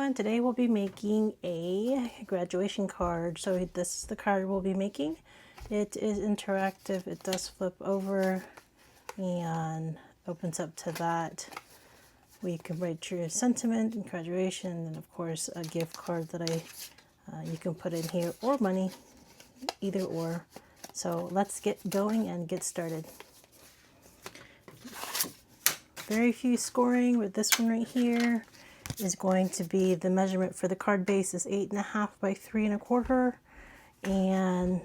everyone, today we'll be making a graduation card. So this is the card we'll be making. It is interactive, it does flip over and opens up to that. We can write your sentiment and graduation, and of course a gift card that you can put in here, or money, either or. So let's get going and get started. Very few scoring with this one right here. Is going to be the measurement for the card base is 8.5 by 3 1/4, and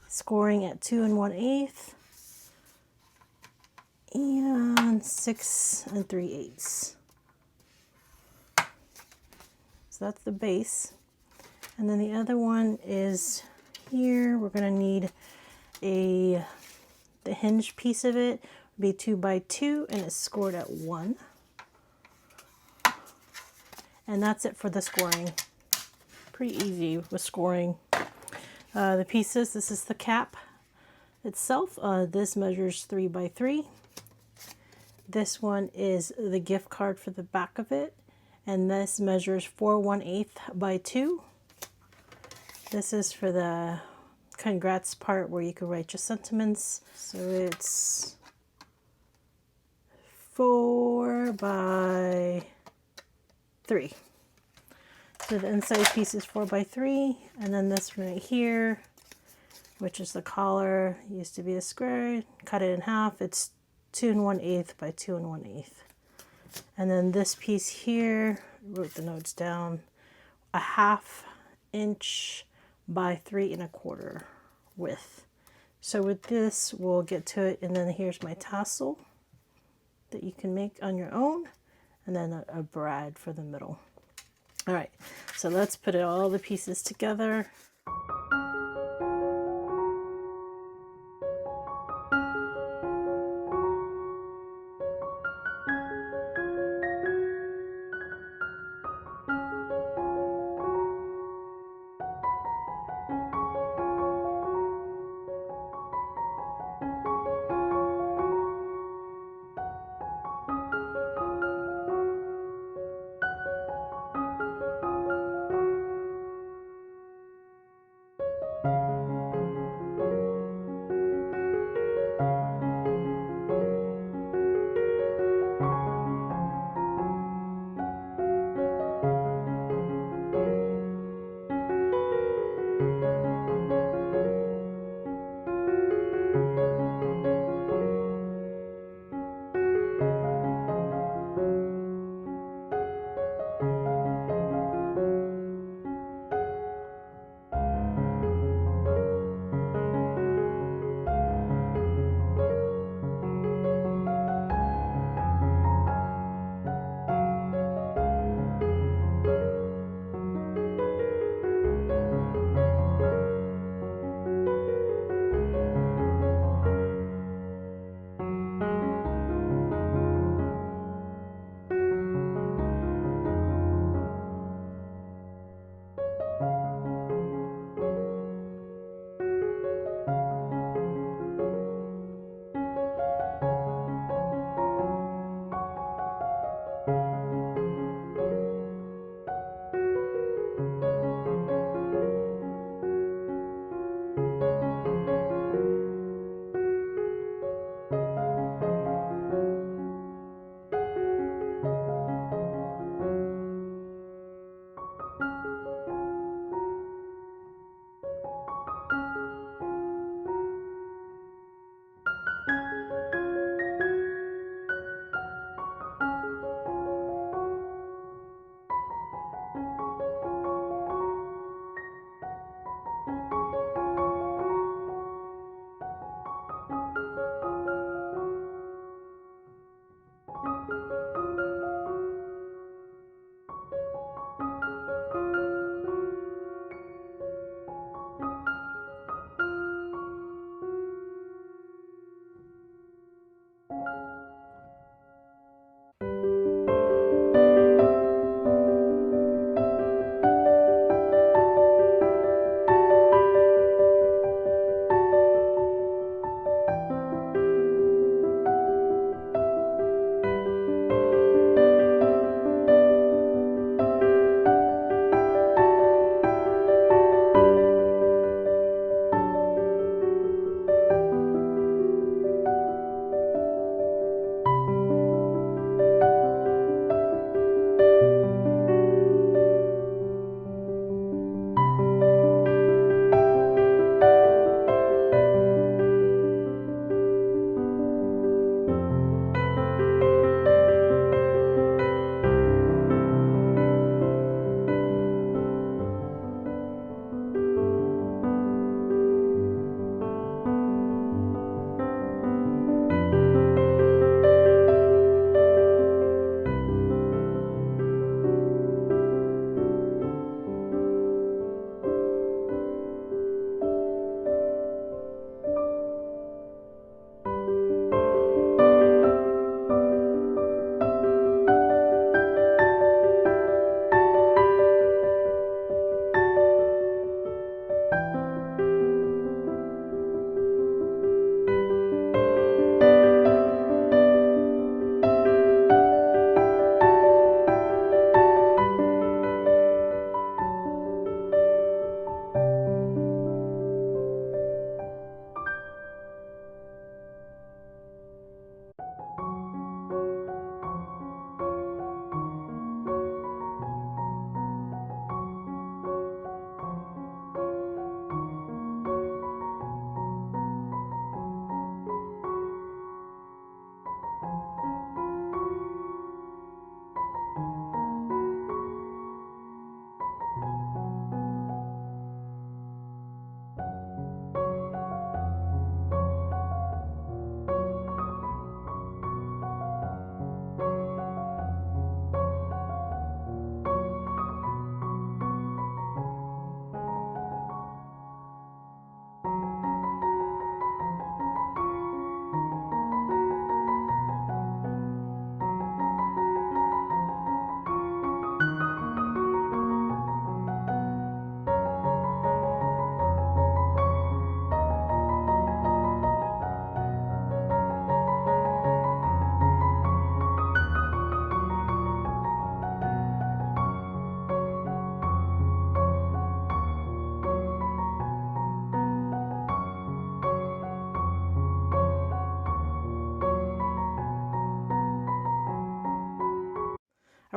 scoring at 2 1/8 and 6 3/8. So that's the base. And then the other one is here. We're going to need the hinge piece of it would be 2 by 2, and it's scored at 1. And that's it for the scoring. Pretty easy with scoring. The pieces, this is the cap itself. This measures 3 by 3. This one is the gift card for the back of it. And this measures 4 1/8 by 2. This is for the congrats part where you can write your sentiments. So it's 4 by 3. So the inside piece is 4 by 3, and then this one right here, which is the collar, used to be a square, cut it in half. It's 2 1/8 by 2 1/8. And then this piece here, wrote the notes down, 1/2 inch by 3 1/4 width. So with this, we'll get to it, and then here's my tassel that you can make on your own, and then a brad for the middle. All right, so let's put all the pieces together.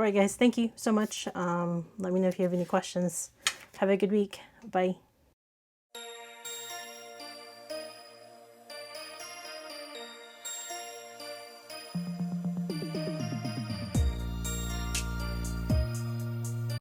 right, guys, thank you so much. Let me know if you have any questions. Have a good week. Bye.